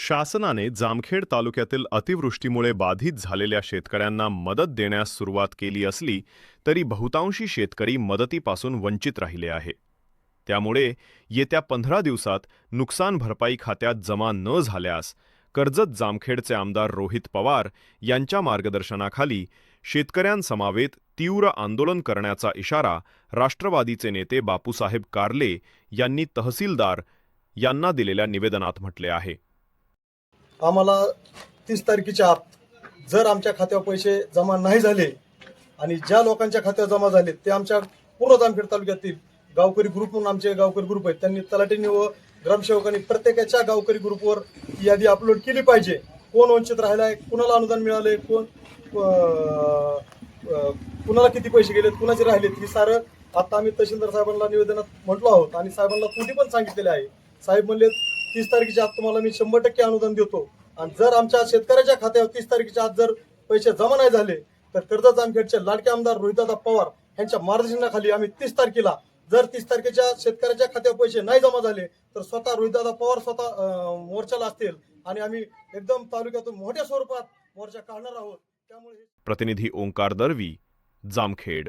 शासनाने जामखेड तालुक्यातील अतिवृष्टीमुळे बाधित झालेल्या शेतकऱ्यांना मदत देण्यास सुरुवात केली असली तरी बहुतांशी शेतकरी मदतीपासून वंचित राहिले आहे. त्यामुळे येत्या 15 दिवसात नुकसान भरपाई खात्यात जमा न झाल्यास कर्जत जामखेडचे आमदार रोहित पवार यांच्या मार्गदर्शनाखाली शेतकऱ्यांसमावेत तीव्र आंदोलन करण्याचा इशारा राष्ट्रवादीचे नेते बापूसाहेब कारले यांनी तहसीलदार यांना दिलेल्या निवेदनात म्हटले आहे. आम्हाला 30 तारखेच्या आत जर आमच्या खात्यावर पैसे जमा नाही झाले आणि ज्या लोकांच्या खात्यावर जमा झाले ते आमच्या पूर्ण जामखेड तालुक्यातील गावकरी ग्रुप म्हणून आमचे गावकरी ग्रुप आहेत, त्यांनी तलाठींनी व ग्रामसेवकांनी प्रत्येकाच्या गावकरी ग्रुपवर यादी अपलोड केली पाहिजे. कोण वंचित राहिलाय, कुणाला अनुदान मिळाले, कुणाला किती पैसे गेलेत, कुणाचे राहिलेत, हे सारं आता आम्ही तहसीलदार साहेबांना निवेदनात म्हटलो आहोत आणि साहेबांना त्रुटी पण सांगितलेले आहे. साहेब म्हणले 30 तारखेच्या आत तुम्हाला मी 100% अनुदान देतो आणि जर आमच्या शेतकऱ्याच्या खात्यावर 30 तारखेच्या आत जर पैसे जमा नाही झाले तर कर्जत जामखेडचे लाडके आमदार रोहितदादा पवार यांच्या मार्गदर्शनाखाली आम्ही 30 तारखेला जर 30 तारखेच्या शेतकऱ्याच्या खात्यावर पैसे नाही जमा झाले तर स्वतः रोहितदादा पवार स्वतः मोर्चाला असतील आणि आम्ही एकदम तालुक्यातून मोठ्या स्वरूपात मोर्चा काढणार आहोत. त्यामुळे प्रतिनिधी ओंकार दरवी, जामखेड.